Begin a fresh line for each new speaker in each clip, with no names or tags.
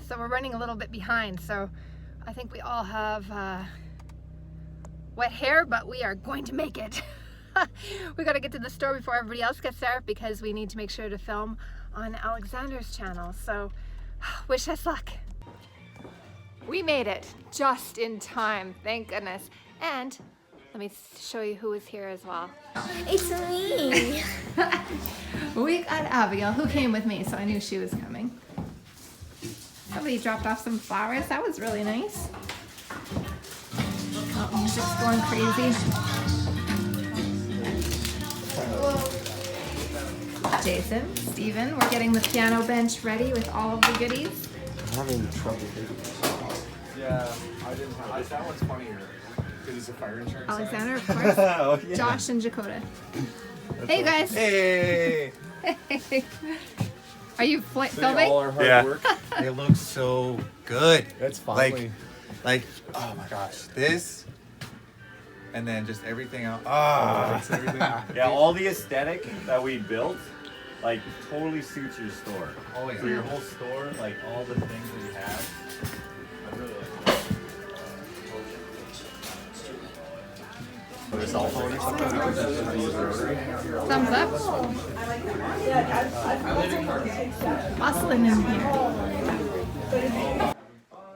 so we're running a little bit behind. So I think we all have wet hair, but we are going to make it. We got to get to the store before everybody else gets there because we need to make sure to film on Alexander's channel. So wish us luck. We made it just in time, thank goodness. And let me show you who is here as well.
It's me.
We got Abigail, who came with me, so I knew she was coming. Somebody dropped off some flowers. That was really nice. Oh, music's going crazy. Jason, Steven, we're getting the piano bench ready with all of the goodies.
I'm having trouble figuring this out.
Yeah, I didn't have that one's funnier because it's a fire insurance.
Alexander, of course.
Oh, yeah.
Josh and Dakota. Hey, you guys.
Hey!
Are you filming?
All our hard
Yeah.
work.
It looks so good.
That's finally.
Like, oh my gosh, this, and then just everything else. Ah,
Everything.
Yeah, all the aesthetic that we built, like, totally suits your store.
Oh, yeah.
So your whole store, like, all the things that you have, I really like that. There's all
Thumbs up. Bustling in here.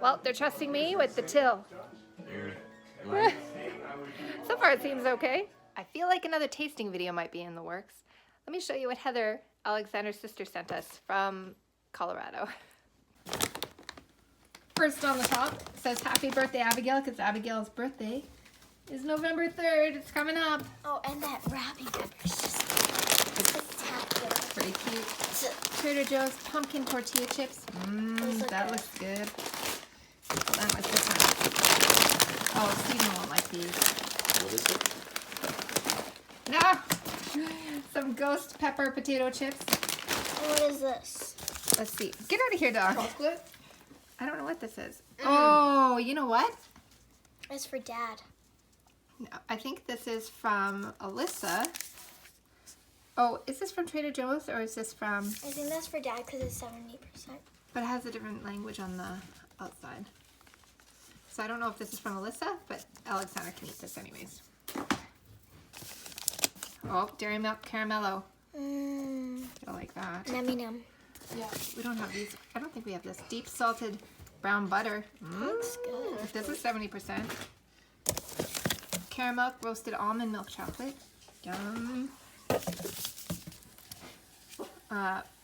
Well, they're trusting me with the till. So far it seems okay. I feel like another tasting video might be in the works. Let me show you what Heather, Alexander's sister, sent us from Colorado. First on the top says happy birthday Abigail, because Abigail's birthday is November 3rd. It's coming up.
Oh, and that wrapping paper is just spectacular.
Pretty cute. Trader Joe's pumpkin tortilla chips.
Those look
That
good.
looks good. Hold on, what's this one? Oh, Steven won't like these.
what is it?
No! Some ghost pepper potato chips.
And what is this?
Let's see. Get out of here, dog.
Chocolate?
I don't know what this is. Oh, you know what?
It's for Dad.
No, I think this is from Alyssa. Oh, is this from Trader Joe's or is this from...
I think that's for Dad because it's 70%.
But it has a different language on the outside. So I don't know if this is from Alyssa, but Alexander can eat this anyways. Oh, Dairy Milk Caramello.
Mmm.
I like that.
Nummy num.
Yeah, we don't have these. I don't think we have this. Deep salted brown butter.
Looks good.
This is 70%. Caramel roasted almond milk chocolate. Yum.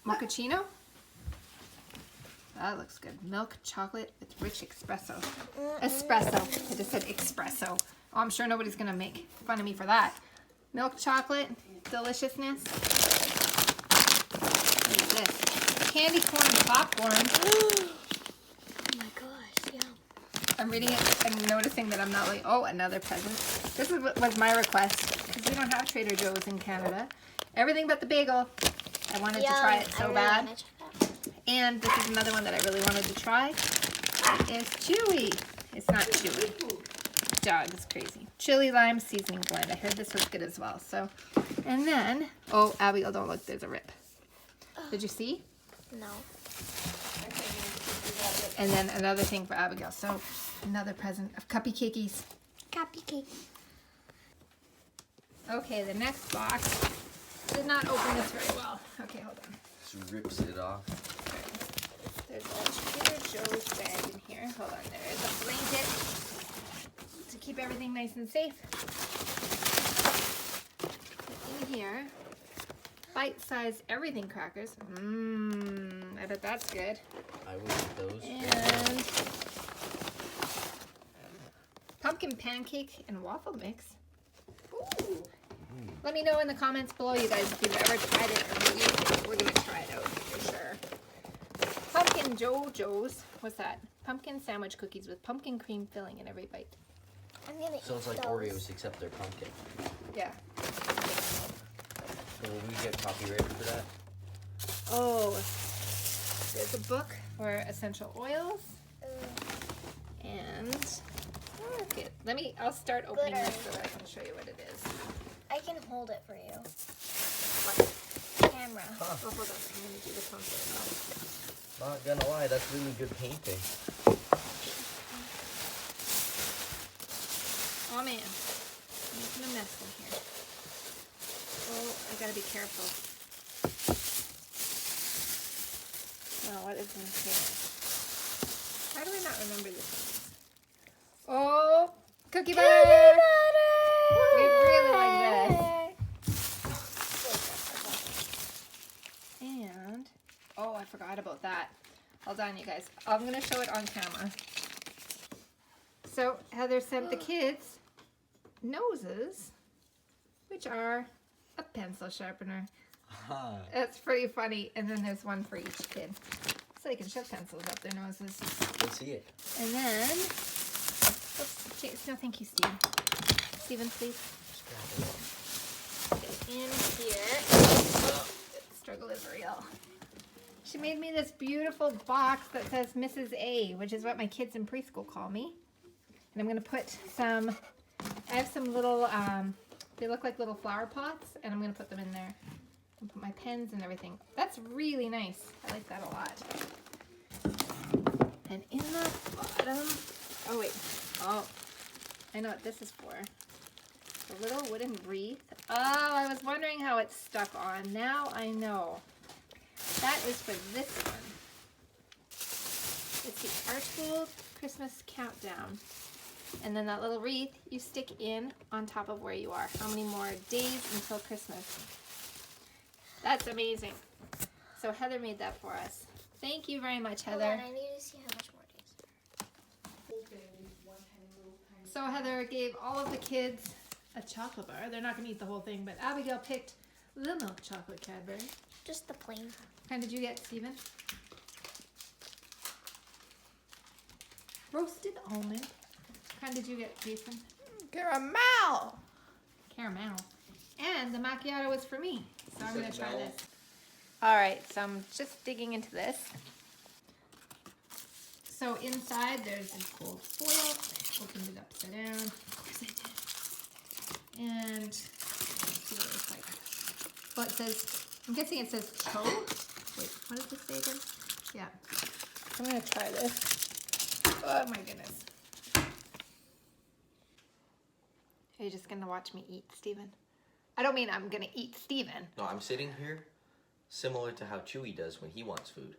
Mochaccino. That looks good. Milk chocolate with rich espresso. Espresso. I just said espresso. Oh, I'm sure nobody's gonna make fun of me for that. Milk chocolate, deliciousness. What is this? Candy corn popcorn.
Oh my gosh, yeah.
I'm reading it and noticing that I'm not like, oh, another present. This is what was my request because we don't have Trader Joe's in Canada. Everything but the bagel. I wanted to try it so bad. And this is another one that I really wanted to try. It is chewy. It's not chewy. Dog is crazy. Chili lime seasoning blend. I heard this was good as well. So, and then, oh, Abigail, don't look. There's a rip. Did you see?
No.
And then another thing for Abigail. So, another present of cuppy cakeys.
Cupcake.
Okay, the next box. Did not open this very well. Okay, hold on.
Just rips it off.
There's a Trader Joe's bag in here. Hold on, there is a blanket to keep everything nice and safe. In here, bite-sized everything crackers. I bet that's good.
I will eat those.
And pumpkin pancake and waffle mix. Ooh. Let me know in the comments below, you guys, if you've ever tried it or maybe we're gonna try it out for sure. Pumpkin Jojo's. What's that? Pumpkin sandwich cookies with pumpkin cream filling in every bite.
I'm gonna eat
Sounds like
those.
Oreos except they're pumpkin.
Yeah.
So will we get copyrighted for that?
Oh, there's a book for essential oils. And okay, I'll start opening
Glitter.
this so that I can show you what it is.
I can hold it for you. Camera.
Oh, hold on. I'm gonna do this one first.
Not gonna lie, that's really good painting.
Oh man, I'm making a mess in here. Oh, I gotta be careful. Oh, what is in here? How do I not remember this? Oh, cookie butter! We really like this. And, oh, I forgot about that. Hold on, you guys. I'm gonna show it on camera. So Heather sent the kids noses, which are a pencil sharpener. That's pretty funny. And then there's one for each kid, so they can shove pencils up their noses.
Let's see it.
And then, oops, no, thank you, Steve. Steven, please. Get in here. Oh, the struggle is real. She made me this beautiful box that says Mrs. A, which is what my kids in preschool call me. And I'm gonna put some, I have some little, they look like little flower pots, and I'm gonna put them in there. And put my pens and everything. That's really nice. I like that a lot. And in the bottom, oh wait, oh, I know what this is for. A little wooden wreath. Oh, I was wondering how it's stuck on. Now I know. That is for this one. It's the Archbold Christmas Countdown. And then that little wreath you stick in on top of where you are. How many more days until Christmas? That's amazing. So Heather made that for us. Thank you very much, Heather.
Hold on, I need to see how much more days.
So Heather gave all of the kids a chocolate bar. They're not going to eat the whole thing, but Abigail picked the milk chocolate Cadbury.
Just the plain.
What kind did you get, Stephen? Roasted almond. What kind did you get, Jason?
Caramel.
Caramel. And the macchiato was for me, so I'm going to try this. All right, so I'm just digging into this. So inside there's this gold foil. I opened it upside down. Of course I did. And let's see what it looks like. Well, it says, I'm guessing it says cho. Wait, what does this say again? Yeah. I'm going to try this. Oh my goodness. Are you just going to watch me eat, Stephen? I don't mean I'm going to eat Stephen.
No, I'm sitting here similar to how Chewy does when he wants food.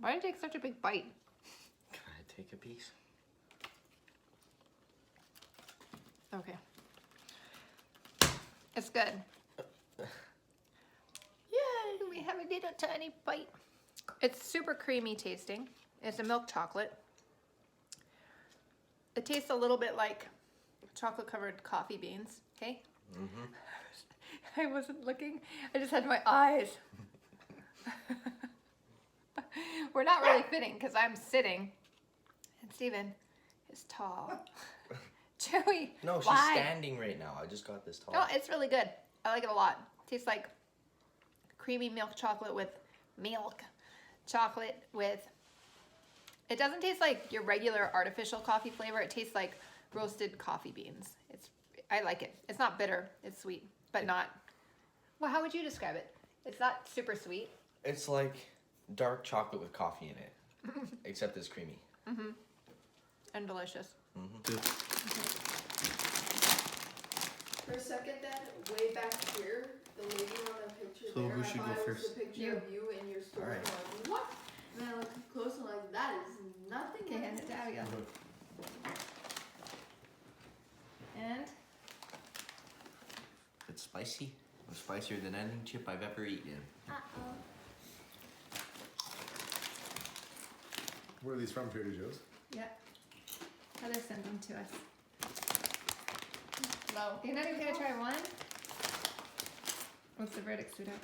Why did you take such a big bite?
Can I take a piece?
Okay. It's good. Yay! We have a little tiny bite. It's super creamy tasting. It's a milk chocolate. It tastes a little bit like chocolate covered coffee beans. Okay?
Mm-hmm.
I wasn't looking. I just had my eyes. We're not really fitting because I'm sitting and Steven is tall. Chewy.
No, she's
why?
standing right now. I just got this tall.
No, it's really good. I like it a lot. Tastes like creamy milk chocolate with milk chocolate with, it doesn't taste like your regular artificial coffee flavor. It tastes like roasted coffee beans. I like it. It's not bitter. It's sweet, but not, well, how would you describe it? It's not super sweet.
It's like dark chocolate with coffee in it, except it's creamy.
Mm-hmm. And delicious.
Mm-hmm.
For a second then, way back here, the lady on the picture
So
there,
who
I
should
thought
go
it was
first?
the picture
You.
of you in your store.
All right.
I'm like, what? And then I look close and I'm like, that is nothing
Okay,
like
hand it
this.
to Abigail. And
It's spicy. It's spicier than any chip I've ever eaten.
Uh-oh.
Where are these from, Trader Joe's?
yeah, Heather sent them to us.
No.
You're not even gonna try one? What's the verdict, sweetheart?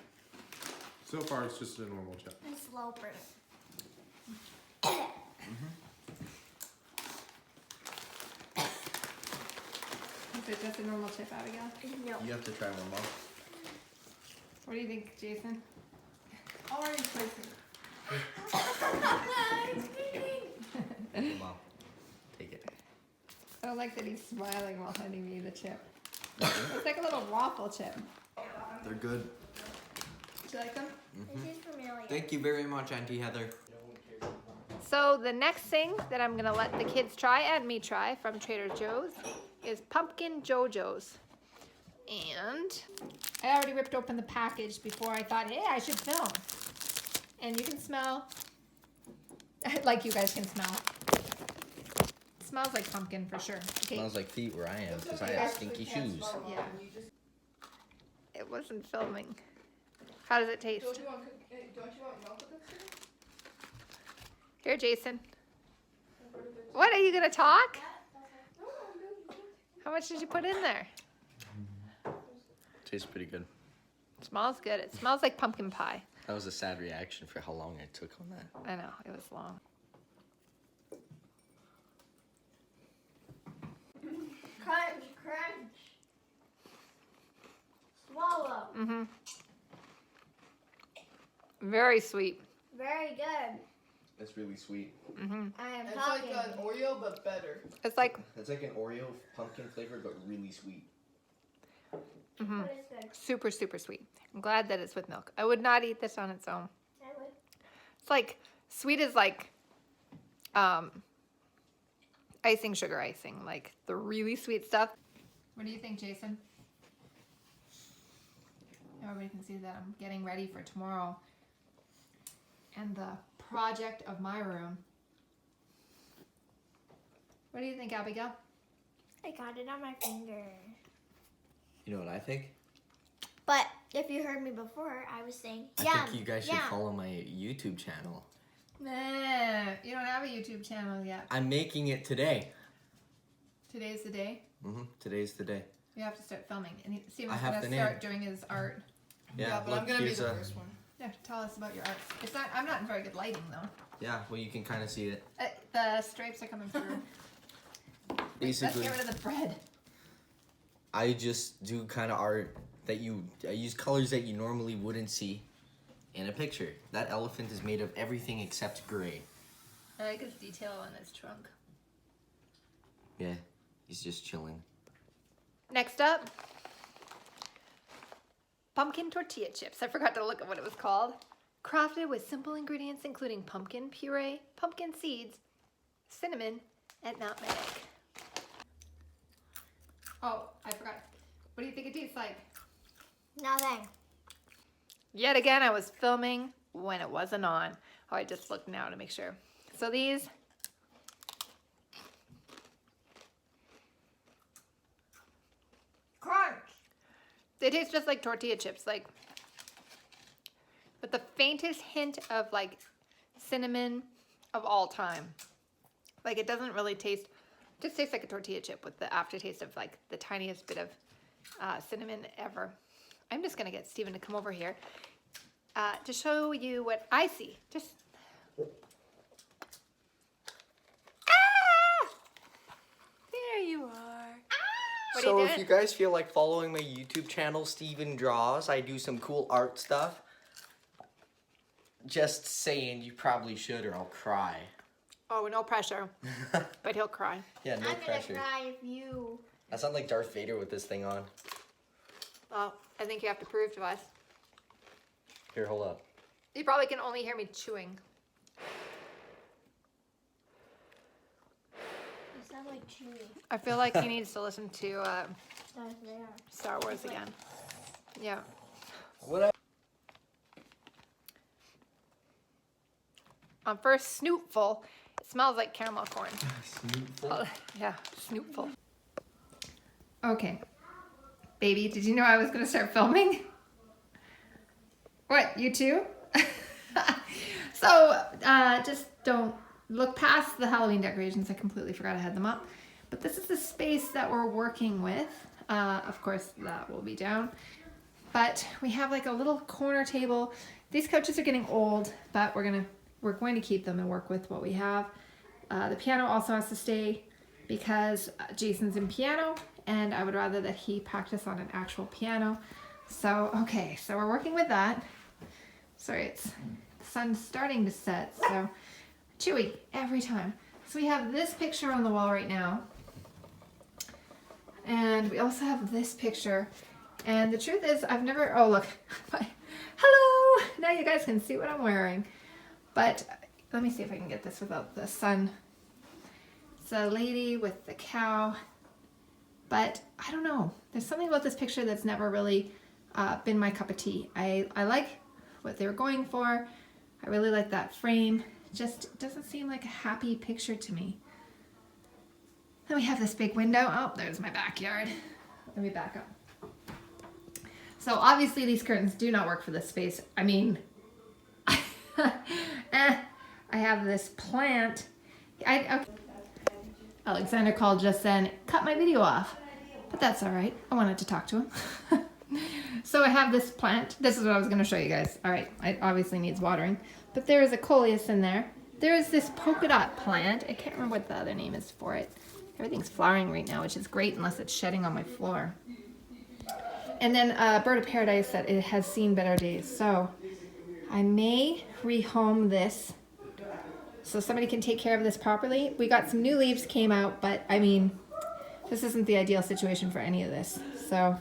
So far, it's just a normal chip.
And slow burn.
Is it just a normal chip, Abigail?
No.
You have to try one more.
What do you think, Jason?
Already spicy.
Mom, take it.
I don't like that he's smiling while handing me the chip. It's like a little waffle chip.
They're good.
Do you like them?
This is familiar.
Thank you very much, Auntie Heather.
So the next thing that I'm gonna let the kids try and me try from Trader Joe's is pumpkin JoJo's. And I already ripped open the package before I thought, hey, I should film. And you can smell, like you guys can smell. It smells like pumpkin for sure. Okay.
Smells like feet where I am because I have stinky shoes.
Yeah. It wasn't filming. How does it taste?
Don't you want milk with this?
Here, Jason. What, are you gonna talk? How much did you put in there?
Tastes pretty good.
It smells good. It smells like pumpkin pie.
That was a sad reaction for how long I took on that.
I know, it was long.
Crunch, crunch. Swallow.
Mm-hmm. Very sweet.
Very good.
It's really sweet.
Mm-hmm.
I am
It's
talking.
like an Oreo, but better.
It's like,
It's like an Oreo pumpkin flavor, but really sweet.
mm-hmm.
But it's good.
Super, super sweet. I'm glad that it's with milk. I would not eat this on its own.
I would.
It's like, sweet as like, icing, sugar icing, like the really sweet stuff. What do you think, Jason? Everybody can see that I'm getting ready for tomorrow and the project of my room. What do you think, Abigail?
I got it on my finger.
You know what I think?
But if you heard me before, I was saying,
I
yum,
think you guys should
yum.
follow my YouTube channel.
Nah, you don't have a YouTube channel yet.
I'm making it today.
Today's the day.
Today's the day.
You have to start filming. And Steven's
I have
gonna
the
start
name.
doing his art.
Yeah, but
look,
I'm gonna be
here's
the
a-
first one.
Yeah, tell us about your art. It's not. I'm not in very good lighting though.
Yeah, well, you can kind of see it.
The stripes are coming through. Let's
Basically,
get rid of the bread.
I just do kind of art that I use colors that you normally wouldn't see in a picture. That elephant is made of everything except gray.
I like his detail on his trunk.
Yeah, he's just chilling.
Next up, pumpkin tortilla chips. I forgot to look at what it was called. Crafted with simple ingredients including pumpkin puree, pumpkin seeds, cinnamon, and nutmeg. Oh, I forgot. What do you think it tastes like?
Nothing.
Yet again, I was filming when it wasn't on. Oh, I just looked now to make sure. So these,
Crunch.
they taste just like tortilla chips, like, with the faintest hint of like cinnamon of all time. Like it doesn't really taste, it just tastes like a tortilla chip with the aftertaste of like the tiniest bit of cinnamon ever. I'm just gonna get Steven to come over here to show you what I see. Just. Ah! There you are. What are
So
you
if
doing?
you guys feel like following my YouTube channel, Steven Draws, I do some cool art stuff. Just saying, you probably should or I'll cry.
Oh, no pressure. But he'll cry.
Yeah, no
I'm
pressure.
gonna cry if you.
I sound like Darth Vader with this thing on.
Well, I think you have to prove to us.
Here, hold up.
You probably can only hear me chewing.
You sound like Chewie.
I feel like he needs to listen to
Darth Vader.
Star Wars again. Yeah.
What?
On first snoopful, it smells like caramel corn.
Snoopful?
Oh, yeah, snoopful. Okay. Baby, did you know I was going to start filming? What, you too? So, just don't look past the Halloween decorations. I completely forgot I had them up. But this is the space that we're working with. Of course, that will be down. But we have like a little corner table. These couches are getting old, but we're going to keep them and work with what we have. The piano also has to stay because Jason's in piano and I would rather that he practice on an actual piano. So, okay, so we're working with that. Sorry, the sun's starting to set, so Chewy every time. So we have this picture on the wall right now. And we also have this picture. And the truth is, I've never, oh look, hello! Now you guys can see what I'm wearing. But let me see if I can get this without the sun. It's a lady with the cow. But I don't know. There's something about this picture that's never really been my cup of tea. I like what they were going for. I really like that frame. Just doesn't seem like a happy picture to me. Then we have this big window. Oh, there's my backyard. Let me back up. So obviously these curtains do not work for this space. I mean, I have this plant. Okay. Alexander called just then, cut my video off. But that's all right. I wanted to talk to him. So I have this plant. This is what I was going to show you guys. All right, it obviously needs watering. But there is a coleus in there. There is this polka dot plant. I can't remember what the other name is for it. Everything's flowering right now, which is great unless it's shedding on my floor. And then Bird of Paradise that it has seen better days. So I may rehome this so somebody can take care of this properly. We got some new leaves came out, but I mean, this isn't the ideal situation for any of this. So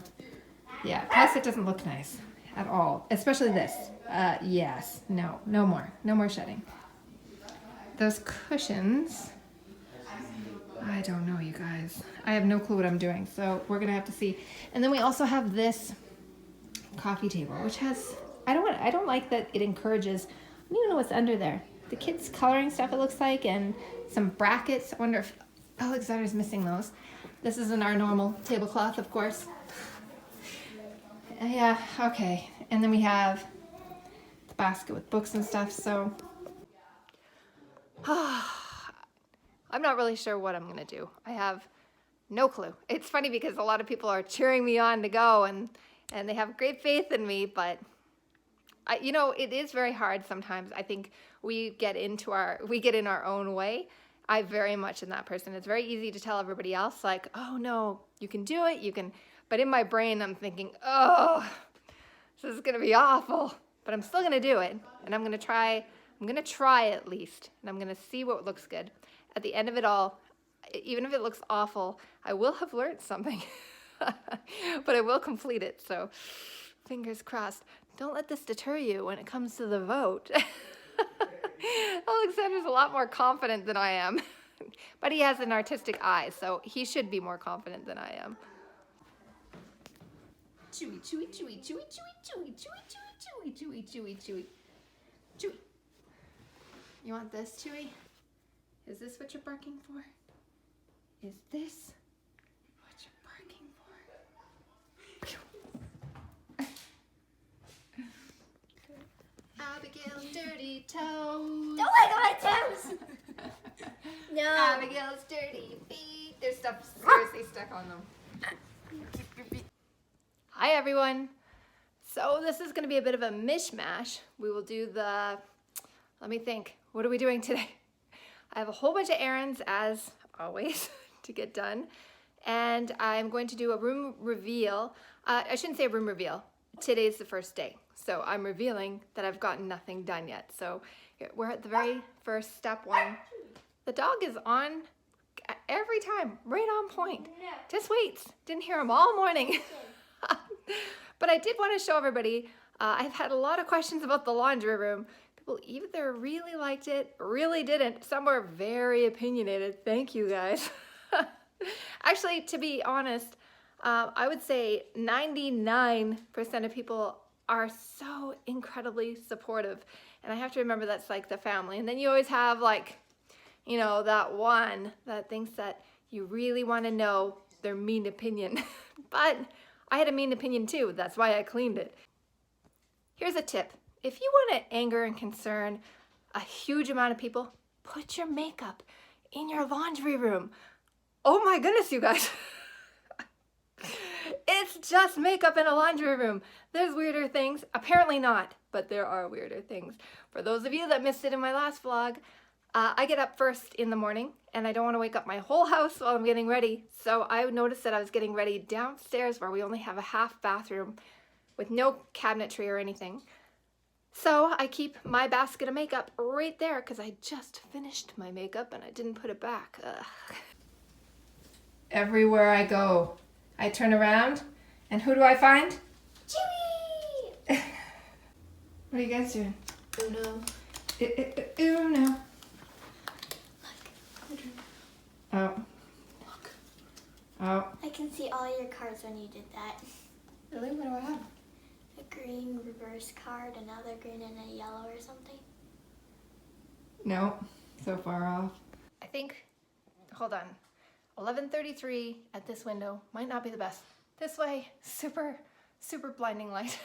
yeah, plus it doesn't look nice at all, especially this. Yes, no more shedding. Those cushions, I don't know, you guys. I have no clue what I'm doing, so we're gonna have to see. And then we also have this coffee table, which has, I don't like that it encourages, I don't even know what's under there. The kids' coloring stuff it looks like, and some brackets. I wonder if Alexander's missing those. This isn't our normal tablecloth, of course. Yeah, okay. And then we have the basket with books and stuff, so. I'm not really sure what I'm gonna do. I have no clue. It's funny because a lot of people are cheering me on to go and they have great faith in me, but you know, it is very hard sometimes. I think we get in our own way. I very much am that person. It's very easy to tell everybody else like, oh no, you can do it, you can, but in my brain I'm thinking, oh, this is gonna be awful, but I'm still gonna do it, and I'm gonna try at least, and I'm gonna see what looks good. At the end of it all, even if it looks awful, I will have learned something, but I will complete it, so fingers crossed. Don't let this deter you when it comes to the vote. Alexander's a lot more confident than I am, but he has an artistic eye, so he should be more confident than I am. Chewy, chewy, chewy, chewy, chewy, chewy, chewy, chewy, chewy, chewy, chewy, chewy. You want this, Chewy? Is this what you're barking for? Is this what you're barking for? Abigail's dirty toes.
Don't look at my toes! No.
Abigail's dirty feet. There's stuff seriously stuck on them. Hi everyone. So this is going to be a bit of a mishmash. We will do the, let me think, what are we doing today? I have a whole bunch of errands as always to get done, and I'm going to do a room reveal. I shouldn't say a room reveal. Today's the first day, so I'm revealing that I've gotten nothing done yet. So we're at the very first step one. The dog is on every time, right on point. Just waits. Didn't hear him all morning. But I did want to show everybody, I've had a lot of questions about the laundry room. People either really liked it, really didn't. Some were very opinionated. Thank you guys. Actually, to be honest, I would say 99% of people are so incredibly supportive. And I have to remember that's like the family. And then you always have like, you know, that one that thinks that you really want to know their mean opinion. But I had a mean opinion too. That's why I cleaned it. Here's a tip. If you want to anger and concern a huge amount of people, put your makeup in your laundry room. Oh my goodness, you guys. It's just makeup in a laundry room. There's weirder things. Apparently not, but there are weirder things. For those of you that missed it in my last vlog, I get up first in the morning and I don't want to wake up my whole house while I'm getting ready. So I noticed that I was getting ready downstairs where we only have a half bathroom with no cabinetry or anything. So I keep my basket of makeup right there because I just finished my makeup and I didn't put it back. Ugh. Everywhere I go, I turn around And who do I find?
Chewy!
What are you guys doing?
Uno.
Uno.
Look.
Oh. Oh.
I can see all your cards when you did that.
Really? What do I have?
A green reverse card, another green and a yellow or something.
No. So far off. I think, hold on. 11:33 at this window might not be the best. This way, super blinding light.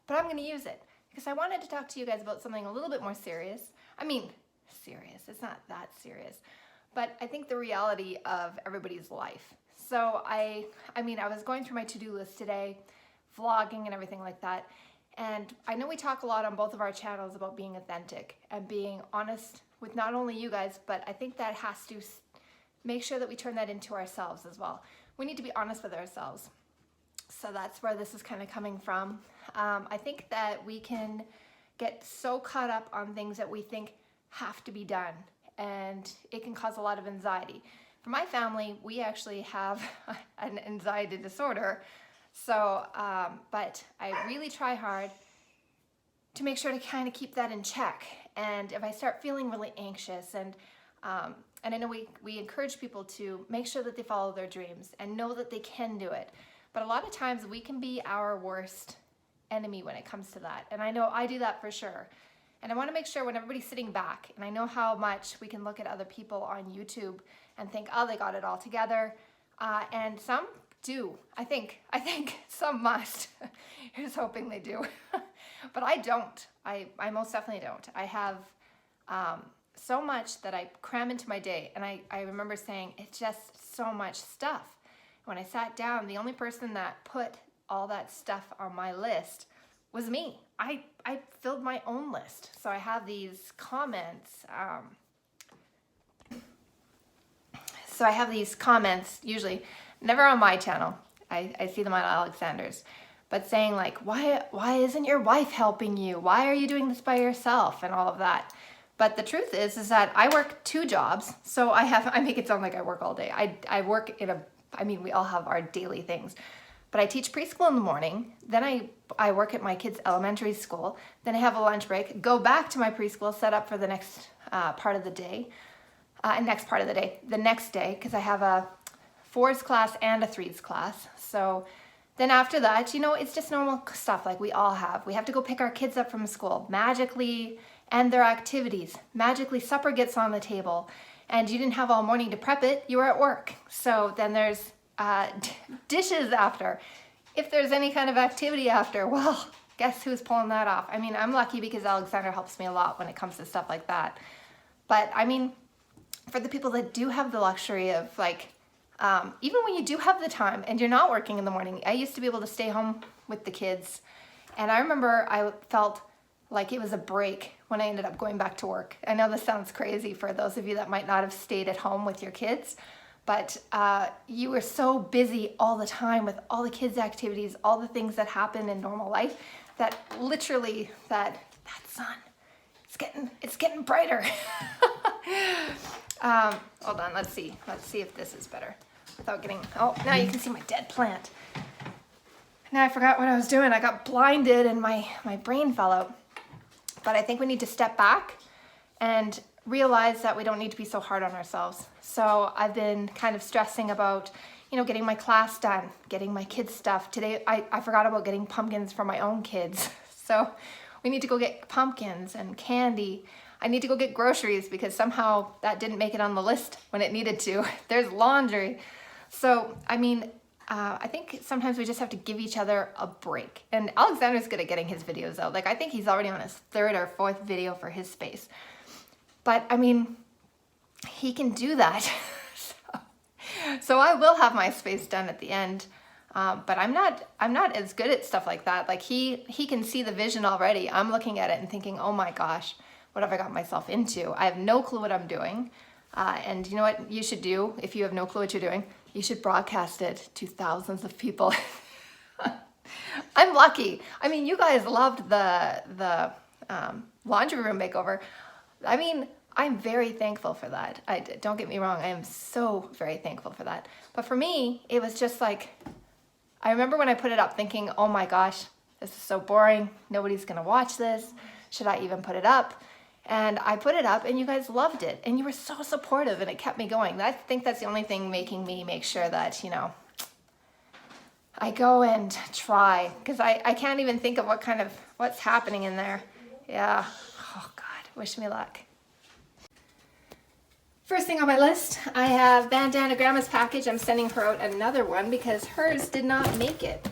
But I'm gonna use it because I wanted to talk to you guys about something a little bit more serious. I mean, serious, it's not that serious, but I think the reality of everybody's life. So I was going through my to-do list today, vlogging and everything like that. And I know we talk a lot on both of our channels about being authentic and being honest with not only you guys, but I think that has to make sure that we turn that into ourselves as well. We need to be honest with ourselves. So that's where this is kind of coming from. I think that we can get so caught up on things that we think have to be done, and it can cause a lot of anxiety. For my family, we actually have an anxiety disorder. So, but I really try hard to make sure to kind of keep that in check. And if I start feeling really anxious, and I know we encourage people to make sure that they follow their dreams and know that they can do it. But a lot of times we can be our worst enemy when it comes to that. And I know I do that for sure. And I want to make sure when everybody's sitting back, and I know how much we can look at other people on YouTube and think, oh, they got it all together. And some do. I think some must. Here's hoping they do. But I don't. I most definitely don't. I have so much that I cram into my day. And I remember saying, it's just so much stuff. When I sat down, the only person that put all that stuff on my list was me. I filled my own list. So I have these comments. So I have these comments, usually never on my channel. I see them on Alexander's, but saying like, why isn't your wife helping you? Why are you doing this by yourself and all of that? But the truth is that I work 2 jobs. So I make it sound like I work all day. I work we all have our daily things. But I teach preschool in the morning, then I work at my kids' elementary school, then I have a lunch break, go back to my preschool, set up for the next part of the day, the next day, because I have a 4s class and a 3s class. So then after that, it's just normal stuff like we all have. We have to go pick our kids up from school, magically end their activities, magically supper gets on the table, and you didn't have all morning to prep it, you were at work. So then there's dishes after. If there's any kind of activity after, well, guess who's pulling that off? I mean, I'm lucky because Alexander helps me a lot when it comes to stuff like that. But I mean, for the people that do have the luxury of even when you do have the time and you're not working in the morning, I used to be able to stay home with the kids. And I remember I felt like it was a break when I ended up going back to work. I know this sounds crazy for those of you that might not have stayed at home with your kids, but you were so busy all the time with all the kids' activities, all the things that happen in normal life, that literally that sun, it's getting brighter. Hold on, let's see if this is better without getting, oh, now you can see my dead plant. Now I forgot what I was doing. I got blinded and my brain fell out. But I think we need to step back and realize that we don't need to be so hard on ourselves. So I've been kind of stressing about, getting my class done, getting my kids' stuff. Today, I forgot about getting pumpkins for my own kids. So we need to go get pumpkins and candy. I need to go get groceries because somehow that didn't make it on the list when it needed to. There's laundry. So, I think sometimes we just have to give each other a break. And Alexander's good at getting his videos out. I think he's already on his 3rd or 4th video for his space. But he can do that. So I will have my space done at the end. But I'm not as good at stuff like that. He can see the vision already. I'm looking at it and thinking, oh my gosh, what have I got myself into? I have no clue what I'm doing. And you know what you should do if you have no clue what you're doing? You should broadcast it to thousands of people. I'm lucky. You guys loved the laundry room makeover. I'm very thankful for that. Don't get me wrong. I am so very thankful for that. But for me, it was just I remember when I put it up thinking, oh my gosh, this is so boring. Nobody's gonna watch this. Should I even put it up? And I put it up and you guys loved it. And you were so supportive and it kept me going. I think that's the only thing making me make sure that, you know, I go and try. Because I can't even think of what's happening in there. Yeah, oh God, wish me luck. First thing on my list, I have Bandana Grandma's package. I'm sending her out another one because hers did not make it.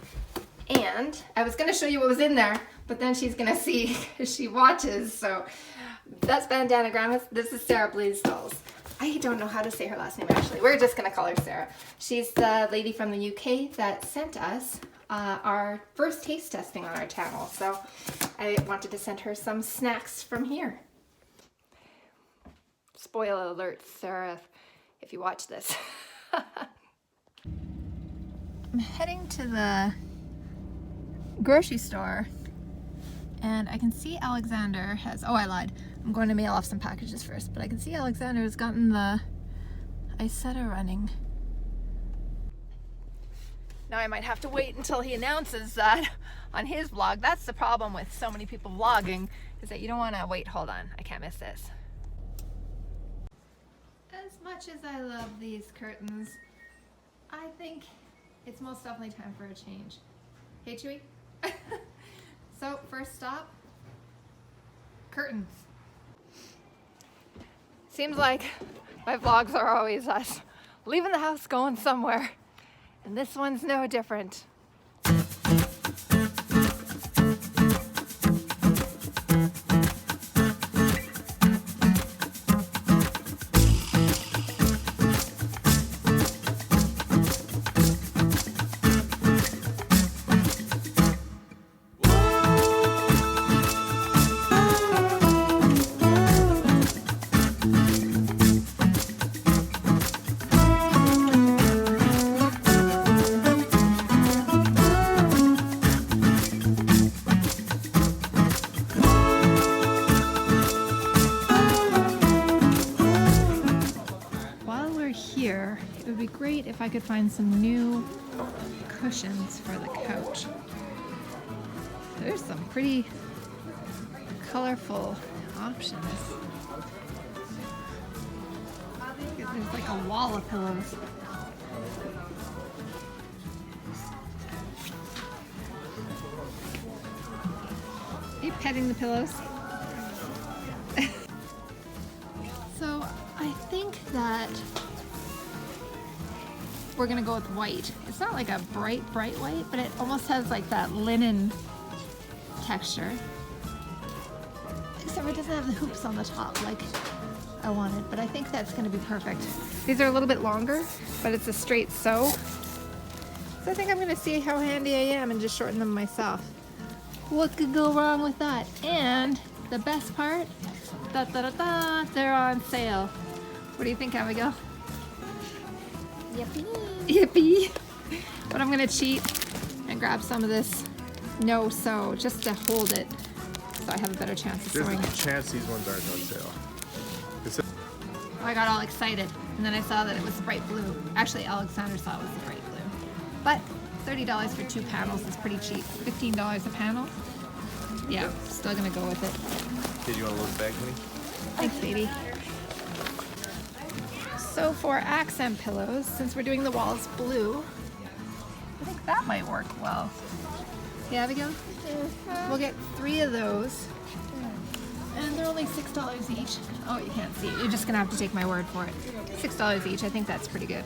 And I was gonna show you what was in there, but then she's gonna see because she watches. So that's Bandana Grandma's. This is Sarah Blaisdell's. I don't know how to say her last name actually. We're just gonna call her Sarah. She's the lady from the UK that sent us our first taste testing on our channel. So I wanted to send her some snacks from here. Spoiler alert, Sarah, if you watch this. I'm heading to the grocery store and I can see Alexander has, oh I lied, I'm going to mail off some packages first, but I can see Alexander has gotten the Isetta running. Now I might have to wait until he announces that on his vlog. That's the problem with so many people vlogging, is that you don't want to wait, hold on, I can't miss this. As much as I love these curtains, I think it's most definitely time for a change. Hey Chewy? So first stop, curtains. Seems like my vlogs are always us leaving the house going somewhere, and this one's no different. It would be great if I could find some new cushions for the couch. There's some pretty colorful options. There's like a wall of pillows. Are you petting the pillows? So I think that we're gonna go with white. It's not like a bright white, but it almost has like that linen texture. Except it doesn't have the hoops on the top like I wanted, but I think that's gonna be perfect. These are a little bit longer, but it's a straight sew. So I think I'm gonna see how handy I am and just shorten them myself. What could go wrong with that? And the best part, they're on sale. What do you think, Abigail?
Yippee!
Yippee! But I'm gonna cheat and grab some of this no sew just to hold it so I have a better chance of
There's
sewing
a
it.
chance these ones aren't on sale.
I got all excited and then I saw that it was bright blue. Actually, Alexander saw it was the bright blue. But $30 for 2 panels is pretty cheap. $15 a panel. Yeah, still gonna go with it.
Did you want a little bag, honey?
Thanks, baby. So for accent pillows, since we're doing the walls blue, I think that might work well. Yeah, Abigail? We'll get 3 of those. And they're only $6 each. Oh, you can't see it. You're just gonna have to take my word for it. $6 each. I think that's pretty good.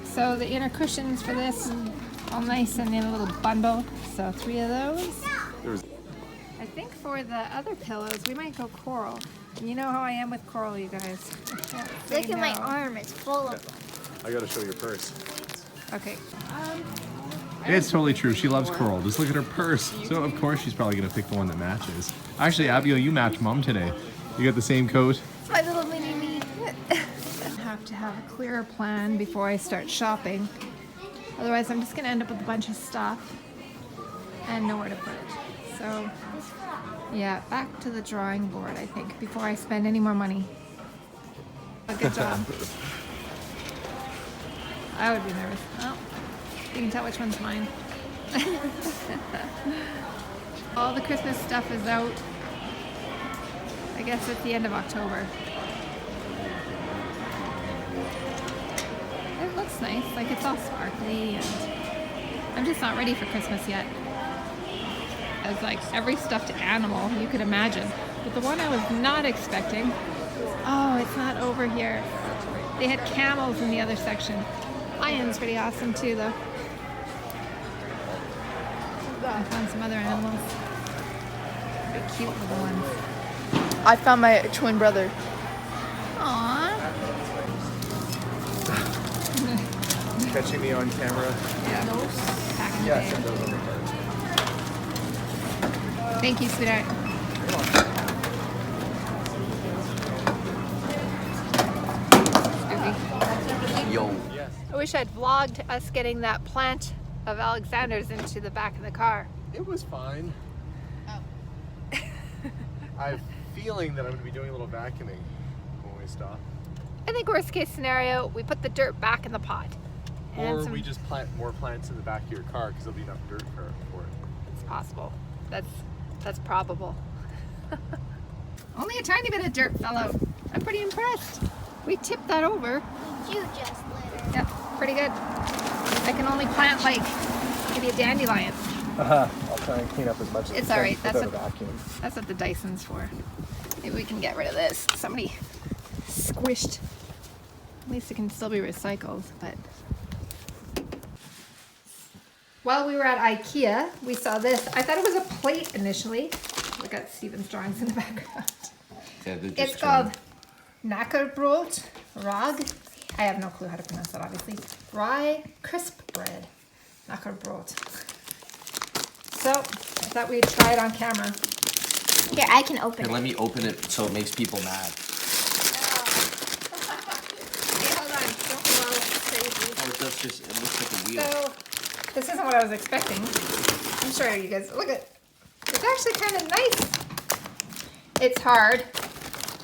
So the inner cushions for this, all nice and in a little bundle. So 3 of those. I think for the other pillows, we might go coral. You know how I am with coral, you guys.
Look at my arm, it's full of them.
I gotta show your purse.
Okay.
It's totally true. She loves coral. Just look at her purse. So of course she's probably gonna pick the one that matches. Actually, Abigail, you match Mom today. You got the same coat.
It's my little mini me. I have to have a clearer plan before I start shopping. Otherwise, I'm just gonna end up with a bunch of stuff and nowhere to put it. So, yeah, back to the drawing board, I think, before I spend any more money. Good job. I would be nervous. Oh. You can tell which one's mine. All the Christmas stuff is out. I guess at the end of October. It looks nice, like it's all sparkly, and I'm just not ready for Christmas yet. As like every stuffed animal you could imagine. But the one I was not expecting, oh, it's not over here. They had camels in the other section. Lion's pretty awesome too though. I found some other animals. They're cute little ones.
I found my twin brother.
Aww.
Catching me on camera.
Yeah. Back in the
Yeah,
day.
send those over first.
Thank you, sweetheart.
Yo.
I wish I'd vlogged us getting that plant of Alexander's into the back of the car.
It was fine.
Oh.
I have a feeling that I'm going to be doing a little vacuuming when we stop.
I think worst case scenario, we put the dirt back in the pot. And
Or
some-
we just plant more plants in the back of your car because there'll be enough dirt for it.
It's possible. That's probable. Only a tiny bit of dirt fell out. I'm pretty impressed. We tipped that over.
You just litter.
Yep, pretty good. I can only plant like maybe a dandelion.
I'll try and clean up as much as
It's
I can
alright, that's
without a
what-
vacuum.
That's what the Dyson's for. Maybe we can get rid of this. Somebody squished. At least it can still be recycled, but. While we were at IKEA, we saw this. I thought it was a plate initially. Look at Steven's drawings in the background.
Yeah, they're just
It's called Knackebrot Rag. I have no clue how to pronounce that, obviously. Rye crisp bread. Knackebrot. So, I thought we'd try it on camera.
Here, I can open
Here,
it.
let me open it so it makes people mad.
Hey, hold on. Don't blow crazy.
Oh, it does just, it looks like a wheel.
So, this isn't what I was expecting. I'm sure you guys, look at, it's actually kind of nice. It's hard.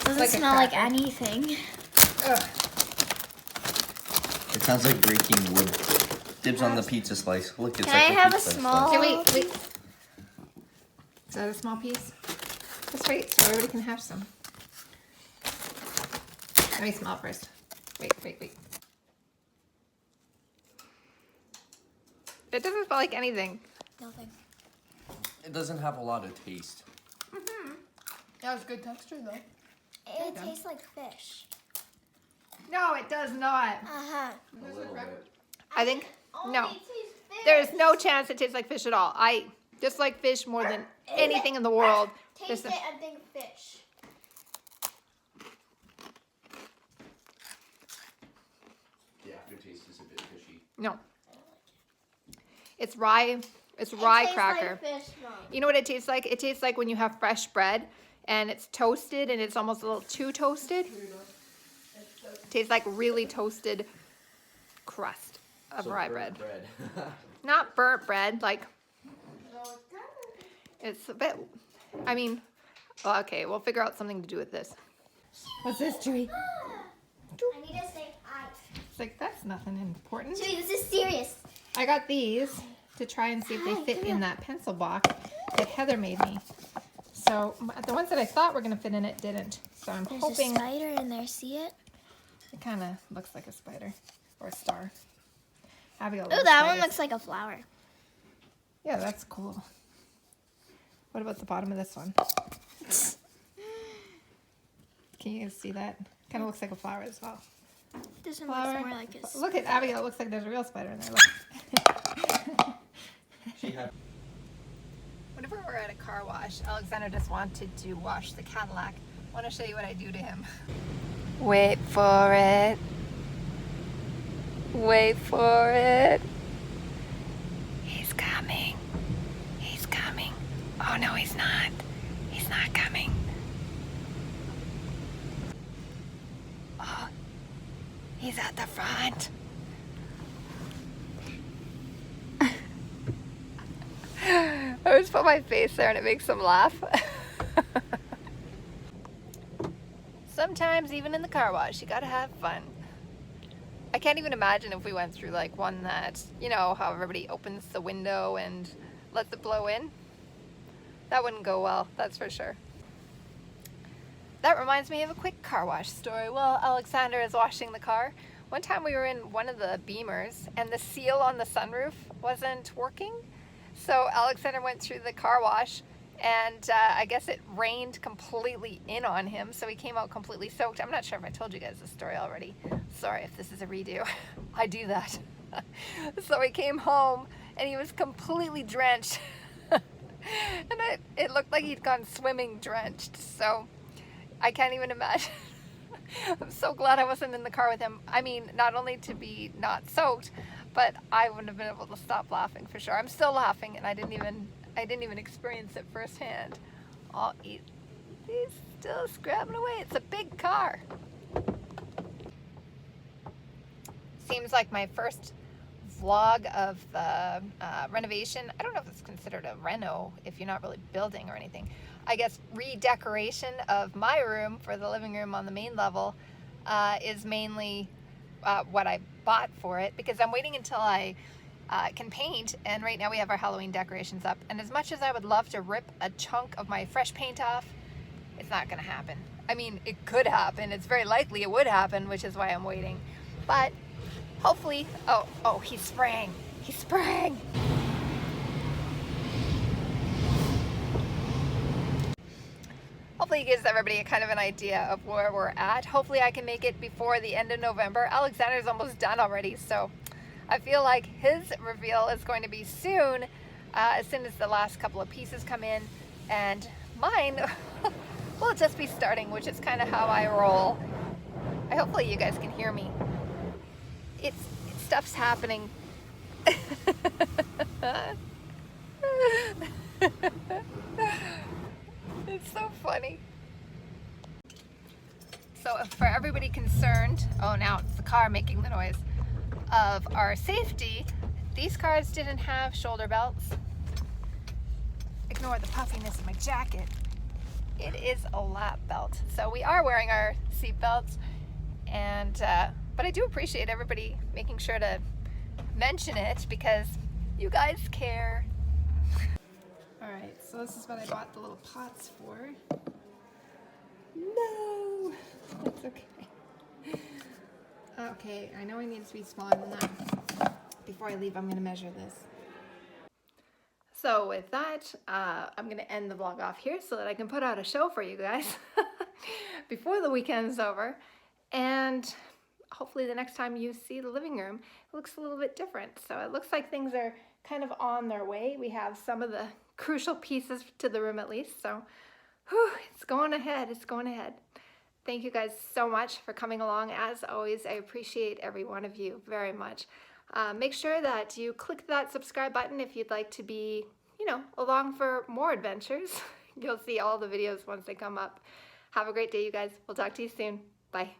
Doesn't
like a
smell like
cracker.
anything.
Ugh.
It sounds like breaking wood. Dibs on the pizza slice. Look, it's
Can
like
I have a
pizza
small-
slice.
Okay, wait. Is that a small piece? That's right, so everybody can have some. Let me smell it first. Wait. It doesn't smell like anything.
Nothing.
It doesn't have a lot of taste.
That was good texture though.
It tastes like fish.
No, it does not.
Uh-huh.
A little bit.
I think, no.
It tastes fish.
There's no chance it tastes like fish at all. I just like fish more than anything in the world.
Taste it and think fish.
The aftertaste is a bit fishy.
No. It's rye. It's rye cracker.
Like fish, Mom.
You know what it tastes like? It tastes like when you have fresh bread and it's toasted and it's almost a little too toasted. It tastes like really toasted crust of
So
rye
burnt
bread. Not burnt bread, like it's a bit, I mean, okay, we'll figure out something to do with this. What's this, Chewy?
I need to say I.
It's like, that's nothing important.
Julie, this is serious.
I got these to try and see if they fit in that pencil box that Heather made me. So the ones that I thought were going to fit in it didn't. So I'm
There's
hoping
a spider in there. See it?
it kind of looks like a spider or a star. Abigail
Oh,
loves
that one
spiders.
looks like a flower.
Yeah, that's cool. What about the bottom of this one? Can you guys see that? Kind of looks like a flower as well.
This one
Flower.
looks more like a
Look at Abigail. It looks like there's a real spider in there. Look. Whenever we're at a car wash, Alexander just wanted to wash the Cadillac. I want to show you what I do to him. Wait for it. Wait for it. He's coming. He's coming. Oh no, he's not. He's not coming. Oh, he's at the front. I just put my face there and it makes him laugh. Sometimes even in the car wash, you gotta have fun. I I can't even imagine if we went through like one that, you know, how everybody opens the window and lets it blow in. That wouldn't go well, that's for sure. That reminds me of a quick car wash story. Well, Alexander is washing the car. One time we were in one of the Beamers and the seal on the sunroof wasn't working. So Alexander went through the car wash and I guess it rained completely in on him. So he came out completely soaked. I'm not sure if I told you guys this story already. Sorry if this is a redo. I do that. So he came home and he was completely drenched. And it looked like he'd gone swimming drenched. So I can't even imagine. I'm so glad I wasn't in the car with him. I mean, not only to be not soaked, but I wouldn't have been able to stop laughing for sure. I'm still laughing, and I didn't even experience it firsthand. Oh, he's still scrabbing away. It's a big car. Seems like my first vlog of the renovation. I don't know if it's considered a reno if you're not really building or anything. I guess redecoration of my room for the living room on the main level is mainly what I bought for it, because I'm waiting until I can paint, and right now we have our Halloween decorations up, and as much as I would love to rip a chunk of my fresh paint off, it's not gonna happen. I mean, it could happen. It's very likely it would happen, which is why I'm waiting. But hopefully, oh, he's spraying. He's spraying. Hopefully it gives everybody kind of an idea of where we're at. Hopefully I can make it before the end of November. Alexander's almost done already, so I feel like his reveal is going to be soon as the last couple of pieces come in, and mine will just be starting, which is kind of how I roll. Hopefully you guys can hear me. Stuff's happening. It's so funny. So for everybody concerned, oh, now it's the car making the noise, of our safety, these cars didn't have shoulder belts. Ignore the puffiness of my jacket. It is a lap belt. So we are wearing our seat belts, and but I do appreciate everybody making sure to mention it because you guys care.
Alright, so this is what I bought the little pots for.
No, that's okay.
Okay, I know it needs to be smaller than that. Before I leave, I'm going to measure this.
So with that, I'm going to end the vlog off here so that I can put out a show for you guys before the weekend's over. And hopefully the next time you see the living room, it looks a little bit different. So it looks like things are kind of on their way. We have some of the crucial pieces to the room at least. So whew, it's going ahead. It's going ahead. Thank you guys so much for coming along. As always, I appreciate every one of you very much. Make sure that you click that subscribe button if you'd like to be, you know, along for more adventures. You'll see all the videos once they come up. Have a great day, you guys. We'll talk to you soon. Bye.